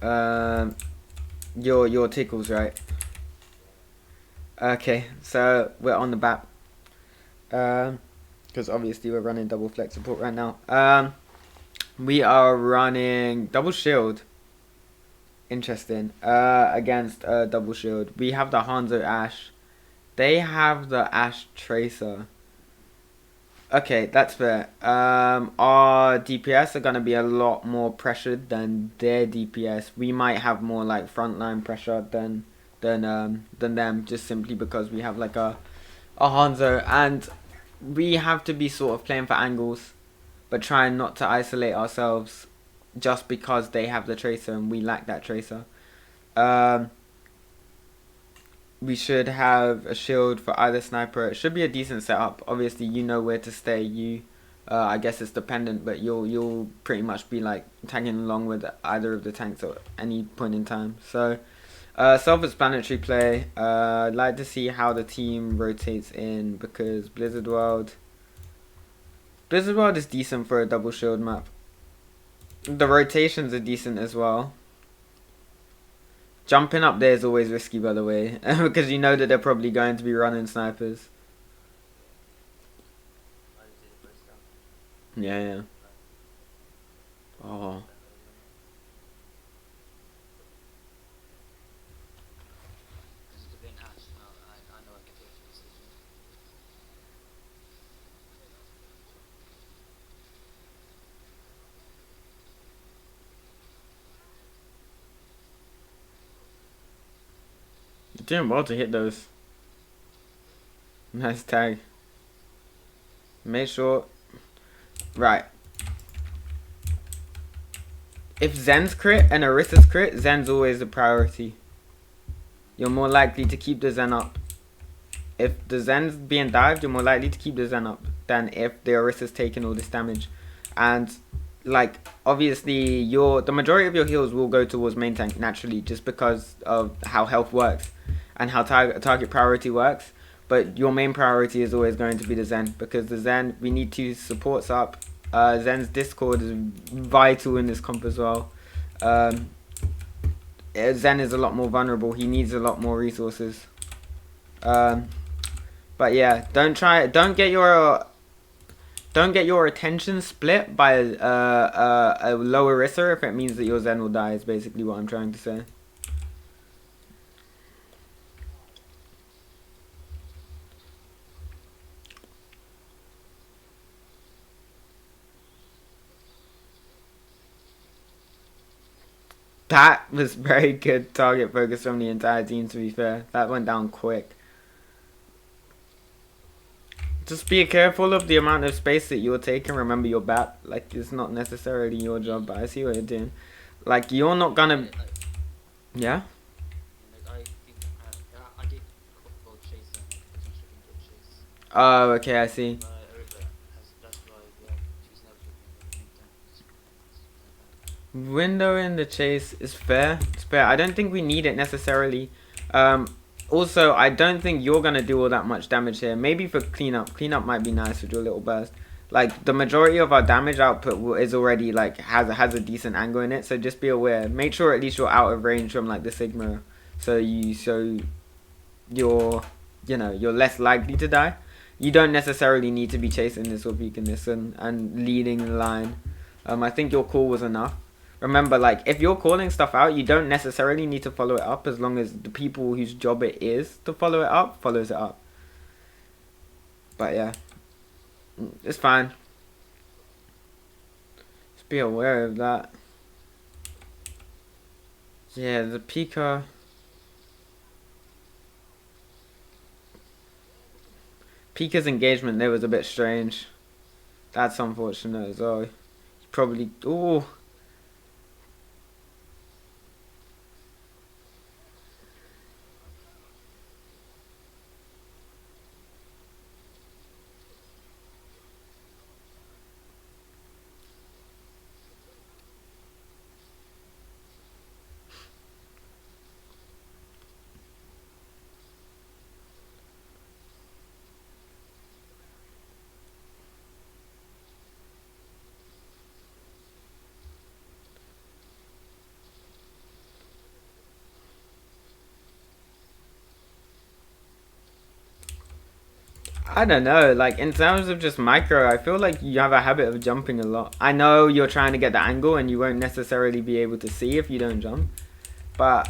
Your tickles, right? Okay, so we're on the BAP. Because obviously we're running double flex support right now. We are running double shield. Interesting. Against double shield, we have the Hanzo Ash. They have the Ash Tracer. Okay, that's fair. Our DPS are gonna be a lot more pressured than their DPS. We might have more like frontline pressure than them, just simply because we have like a Hanzo, and we have to be sort of playing for angles, but trying not to isolate ourselves, just because they have the tracer and we lack that tracer. Um, we should have a shield for either sniper. It should be a decent setup. Obviously, you know where to stay. I guess it's dependent, but you'll pretty much be like tagging along with either of the tanks at any point in time. So, self-explanatory play. I'd like to see how the team rotates in, because Blizzard World is decent for a double shield map. The rotations are decent as well. Jumping up there is always risky, by the way, because you know that they're probably going to be running snipers. Yeah, yeah. Oh. You're doing well to hit those. Nice tag. Make sure. Right. If Zen's crit and Orisa's crit, Zen's always a priority. You're more likely to keep the Zen up. If the Zen's being dived, you're more likely to keep the Zen up than if the Orisa's taking all this damage. And like obviously the majority of your heals will go towards main tank naturally, just because of how health works and how target priority works. But your main priority is always going to be the Zen, because the Zen, we need two supports up. Zen's Discord is vital in this comp as well. Um, Zen is a lot more vulnerable. He needs a lot more resources. Um, but yeah, don't get your attention split by a low Orisa if it means that your Zen will die, is basically what I'm trying to say. That was very good target focus from the entire team, to be fair. That went down quick. Just be careful of the amount of space that you're taking. Remember your bat. Like, it's not necessarily your job, but I see what you're doing. Like, you're not gonna... Yeah? Oh, okay, I see. Window in the chase is fair. It's fair. I don't think we need it necessarily. Um, Also, I don't think you're gonna do all that much damage here. Maybe for cleanup. Cleanup might be nice with your little burst. Like, the majority of our damage output is already like has a decent angle in it. So just be aware. Make sure at least you're out of range from like the Sigma, so you're you're less likely to die. You don't necessarily need to be chasing this or peeking this and leading the line. I think your call was enough. Remember, like, if you're calling stuff out, you don't necessarily need to follow it up, as long as the people whose job it is to follow it up follows it up. But yeah, it's fine. Just be aware of that. Yeah, the Pika. Pika's engagement there was a bit strange. That's unfortunate as well. Probably. Ooh. I don't know, like in terms of just micro, I feel like you have a habit of jumping a lot. I know you're trying to get the angle and you won't necessarily be able to see if you don't jump, but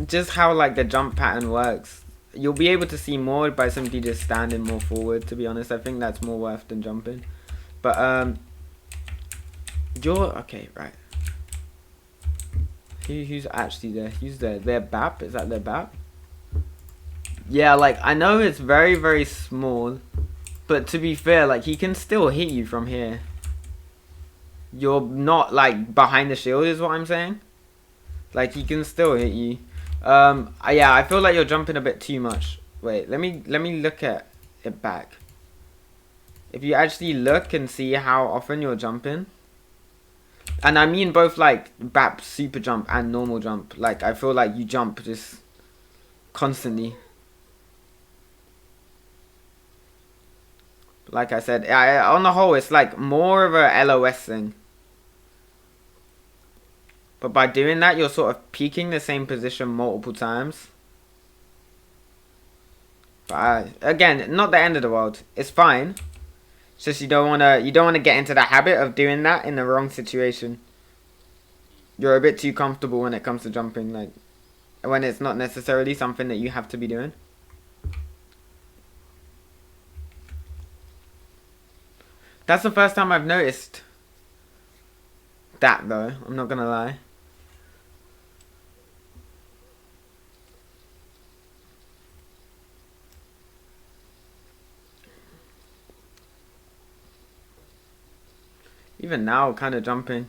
just how like the jump pattern works, you'll be able to see more by simply just standing more forward. To be honest, I think that's more worth than jumping. But you're okay, right? Who's actually there? Who's there? Their Bap? Is that their Bap? Yeah, like I know it's very very small, but to be fair, like he can still hit you from here. You're not like behind the shield, is what I'm saying. Like he can still hit you. Yeah, I feel like you're jumping a bit too much. Wait, let me look at it back. If you actually look and see how often you're jumping, and I mean both like BAP super jump and normal jump. Like I feel like you jump just constantly. Like I said, on the whole, it's like more of a LOS thing. But by doing that, you're sort of peeking the same position multiple times. But again, not the end of the world. It's fine. It's just you don't wanna get into the habit of doing that in the wrong situation. You're a bit too comfortable when it comes to jumping, like when it's not necessarily something that you have to be doing. That's the first time I've noticed that though, I'm not gonna lie. Even now, kind of jumping.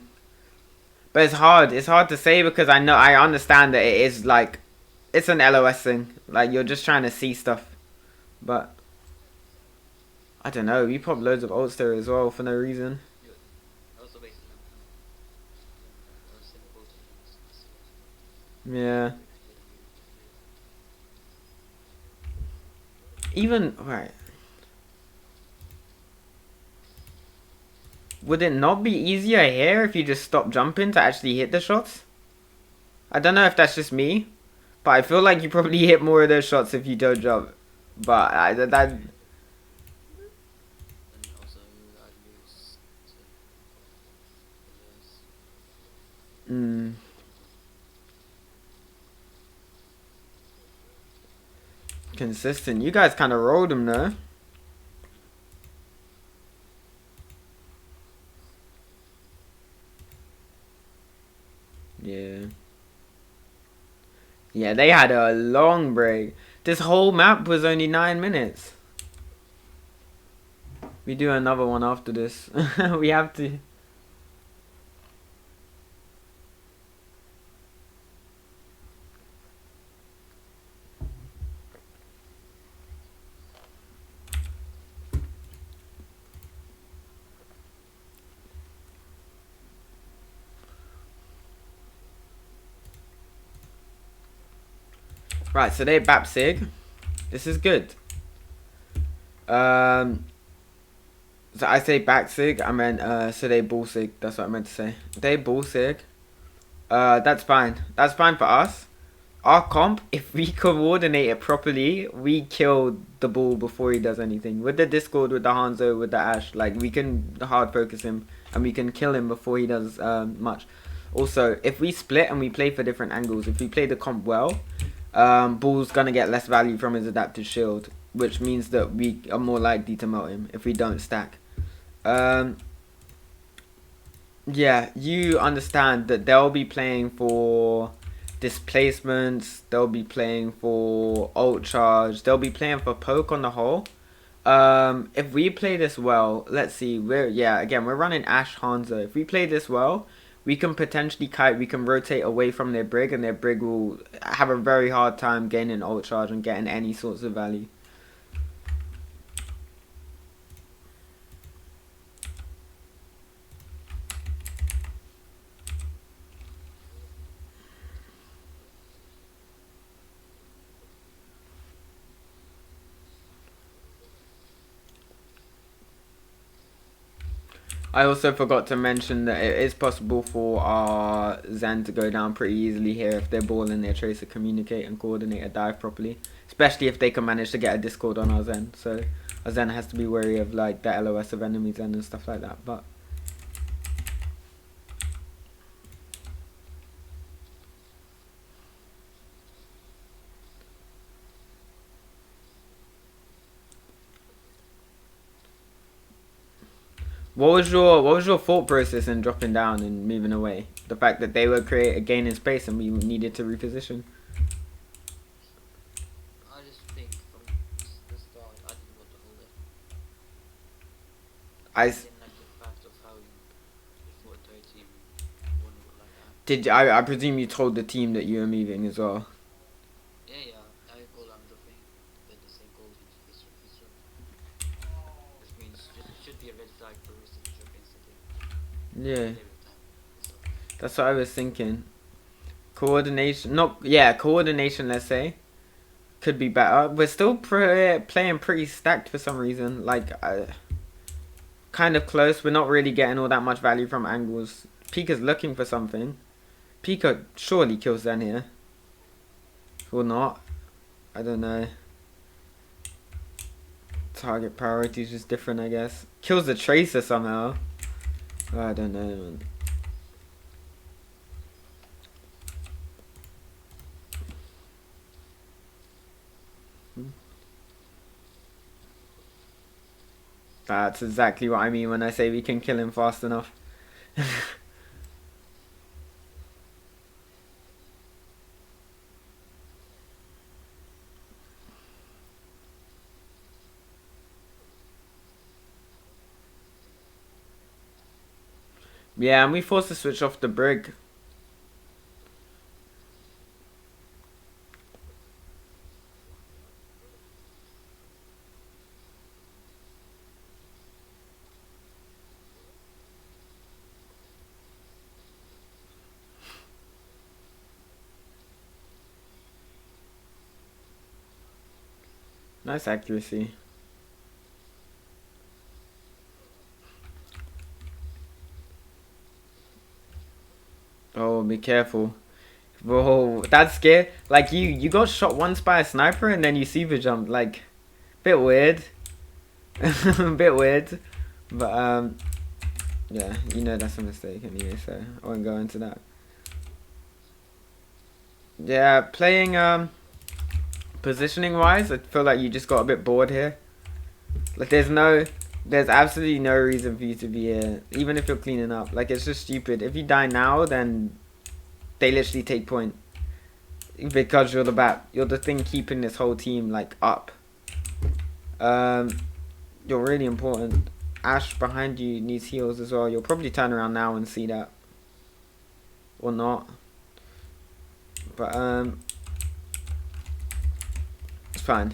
But it's hard to say because I understand that it is like, it's an LOS thing. Like you're just trying to see stuff. But I don't know, we pop loads of ults there as well for no reason. Yeah. Even, right. Would it not be easier here if you just stop jumping to actually hit the shots? I don't know if that's just me, but I feel like you probably hit more of those shots if you don't jump. But that. Consistent. You guys kind of rolled him though. Yeah. Yeah, they had a long break. This whole map was only 9 minutes. We do another one after this. We have to. Right, so they Bap Sig. This is good. So I say back Sig, I meant so they Bull Sig, that's what I meant to say. They Bull Sig. That's fine. That's fine for us. Our comp, if we coordinate it properly, we kill the Bull before he does anything. With the Discord, with the Hanzo, with the Ashe, like we can hard focus him and we can kill him before he does much. Also, if we split and we play for different angles, if we play the comp well, Bull's gonna get less value from his adaptive shield, which means that we are more likely to melt him if we don't stack. Yeah, you understand that they'll be playing for displacements, they'll be playing for ult charge, they'll be playing for poke on the whole. If we play this well, let's see, we're running Ashe Hanzo. If we play this well, we can potentially kite, we can rotate away from their Brig, and their Brig will have a very hard time gaining ult charge and getting any sorts of value. I also forgot to mention that it is possible for our Zen to go down pretty easily here if their ball and their tracer communicate and coordinate a dive properly. Especially if they can manage to get a Discord on our Zen. So Zen has to be wary of like the LOS of enemy Zen and stuff like that. But what was your thought process in dropping down and moving away? The fact that they were gaining space and we needed to reposition. I just think from the start I didn't want to hold it. I didn't like the fact of how the full entire team won like that. Did I presume you told the team that you were moving as well? Yeah, I goal I'm dropping, then the same goal he's dropping. Which means it should be a red flag for us to drop instantly. Yeah. Every time. So, That's what I was thinking. Coordination, coordination, let's say, could be better. We're still playing pretty stacked for some reason. Like, kind of close. We're not really getting all that much value from angles. Pika's looking for something. Pika surely kills Zen here. Or not. I don't know. Target priority is just different, I guess. Kills the Tracer somehow. Oh, I don't know, man. That's exactly what I mean when I say we can kill him fast enough. Yeah, and we forced to switch off the brig. Nice accuracy. Oh, be careful. Whoa, that's scary. Like, you got shot once by a sniper and then you super jumped. Like, bit weird. Bit weird. But, yeah, you know that's a mistake anyway, so I won't go into that. Yeah, playing, positioning wise, I feel like you just got a bit bored here. Like, there's absolutely no reason for you to be here, even if you're cleaning up. Like, it's just stupid. If you die now, then they literally take point. Because you're the thing keeping this whole team, like, up. You're really important. Ash behind you needs heals as well. You'll probably turn around now and see that. Or not. But, it's fine.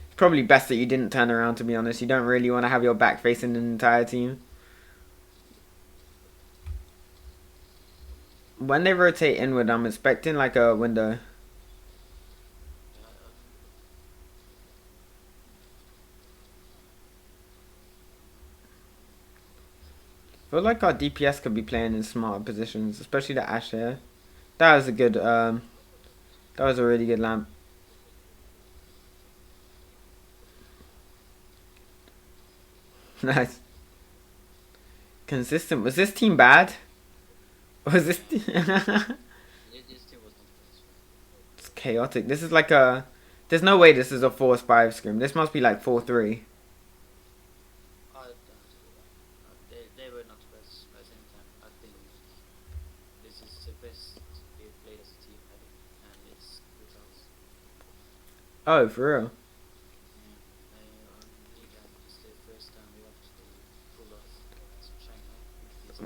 It's probably best that you didn't turn around, to be honest. You don't really want to have your back facing an entire team. When they rotate inward, I'm expecting like a window. I feel like our DPS could be playing in smarter positions, especially the Ash here. That was a good, that was a really good lamp. Nice. Consistent. Was this team bad? Was this team... It's chaotic. This is like a... There's no way this is a 4-5 scrim. This must be like 4-3. They were not best at the same time. I think this is the best we played as a team, and it's results. Oh, for real?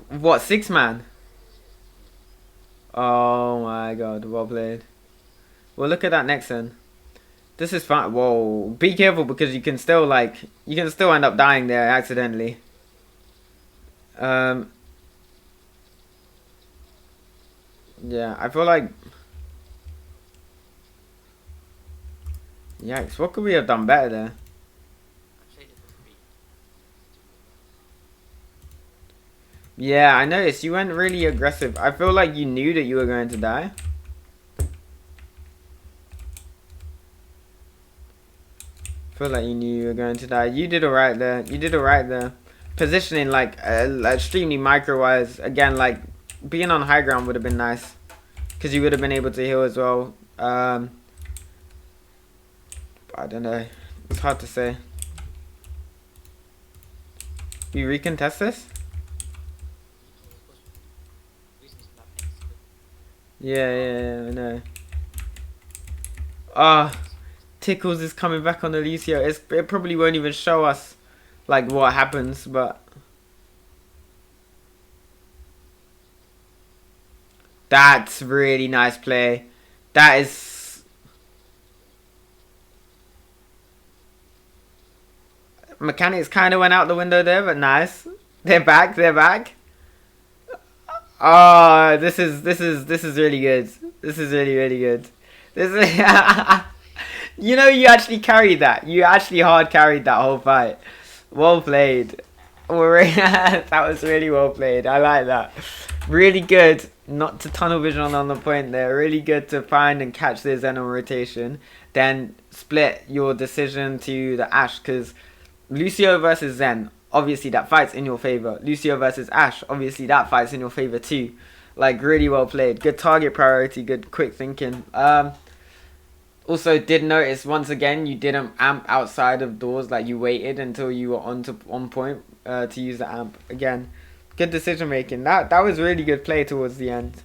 What, 6-man? Oh my god, well played. Well, look at that next one. This is fine. Whoa, be careful because you can still end up dying there accidentally. Yeah, I feel like... Yikes, what could we have done better there? Yeah, I noticed you went really aggressive. I feel like you knew that you were going to die. Feel like you knew you were going to die. You did alright there. You did alright there. Positioning like extremely micro-wise. Again, like being on high ground would have been nice. Because you would have been able to heal as well. I don't know. It's hard to say. You recontest this? Yeah, I know. Ah, Tickles is coming back on the Lucio. It probably won't even show us like what happens, but that's really nice play. That is mechanics kind of went out the window there, but nice. They're back. They're back. Oh, this is really good. This is really good. This is you know, you actually carried that. You actually hard carried that whole fight. Well played. That was really well played. I like that. Really good not to tunnel vision on the point there. Really good to find and catch the Zen on rotation. Then split your decision to the Ashe, because Lucio versus Zen, obviously that fights in your favor. Lucio versus Ashe, obviously that fights in your favor too. Like, really well played. Good target priority, good quick thinking. Also did notice once again you didn't amp outside of doors. Like, you waited until you were on point to use the amp. Again, good decision making. That was really good play towards the end.